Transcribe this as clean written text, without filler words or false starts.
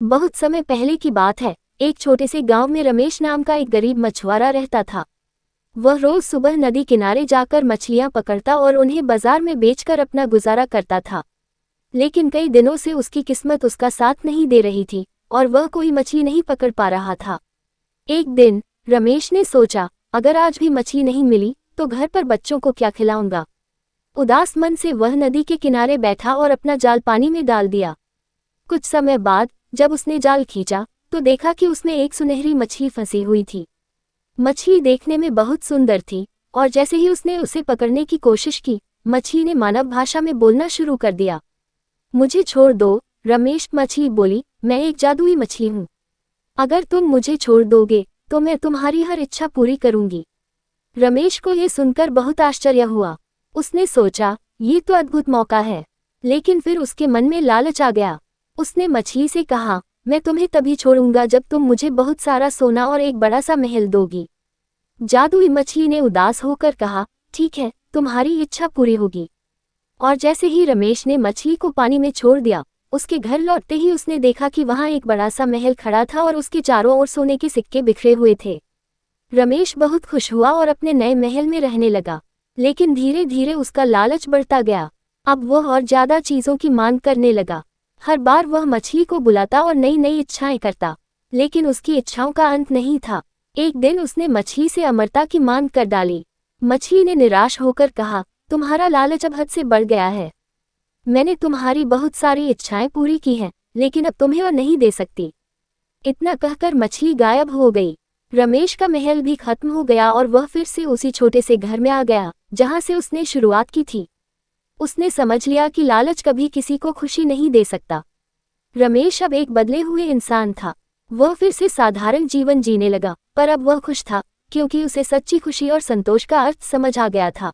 बहुत समय पहले की बात है। एक छोटे से गांव में रमेश नाम का एक गरीब मछुआरा रहता था। वह रोज सुबह नदी किनारे जाकर मछलियां पकड़ता और उन्हें बाजार में बेचकर अपना गुजारा करता था। लेकिन कई दिनों से उसकी किस्मत उसका साथ नहीं दे रही थी और वह कोई मछली नहीं पकड़ पा रहा था। एक दिन रमेश ने सोचा, अगर आज भी मछली नहीं मिली तो घर पर बच्चों को क्या खिलाऊंगा। उदास मन से वह नदी के किनारे बैठा और अपना जाल पानी में डाल दिया। कुछ समय बाद जब उसने जाल खींचा तो देखा कि उसमें एक सुनहरी मछली फंसी हुई थी। मछली देखने में बहुत सुंदर थी और जैसे ही उसने उसे पकड़ने की कोशिश की, मछली ने मानव भाषा में बोलना शुरू कर दिया। मुझे छोड़ दो, रमेश, मछली बोली, मैं एक जादुई मछली हूँ। अगर तुम मुझे छोड़ दोगे तो मैं तुम्हारी हर इच्छा पूरी करूंगी। रमेश को यह सुनकर बहुत आश्चर्य हुआ। उसने सोचा, ये तो अद्भुत मौका है। लेकिन फिर उसके मन में लालच आ गया। उसने मछली से कहा, मैं तुम्हें तभी छोड़ूंगा जब तुम मुझे बहुत सारा सोना और एक बड़ा सा महल दोगी। जादुई मछली ने उदास होकर कहा, ठीक है, तुम्हारी इच्छा पूरी होगी। और जैसे ही रमेश ने मछली को पानी में छोड़ दिया, उसके घर लौटते ही उसने देखा कि वहां एक बड़ा सा महल खड़ा था और उसके चारों ओर सोने के सिक्के बिखरे हुए थे। रमेश बहुत खुश हुआ और अपने नए महल में रहने लगा। लेकिन धीरे धीरे उसका लालच बढ़ता गया। अब वह और ज्यादा चीजों की मांग करने लगा। हर बार वह मछली को बुलाता और नई नई इच्छाएं करता, लेकिन उसकी इच्छाओं का अंत नहीं था। एक दिन उसने मछली से अमरता की मांग कर डाली। मछली ने निराश होकर कहा, तुम्हारा लालच अब हद से बढ़ गया है। मैंने तुम्हारी बहुत सारी इच्छाएं पूरी की हैं, लेकिन अब तुम्हें और नहीं दे सकती। इतना कहकर मछली गायब हो गई। रमेश का महल भी खत्म हो गया और वह फिर से उसी छोटे से घर में आ गया जहां से उसने शुरुआत की थी। उसने समझ लिया कि लालच कभी किसी को खुशी नहीं दे सकता। रमेश अब एक बदले हुए इंसान था। वह फिर से साधारण जीवन जीने लगा, पर अब वह खुश था क्योंकि उसे सच्ची खुशी और संतोष का अर्थ समझ आ गया था।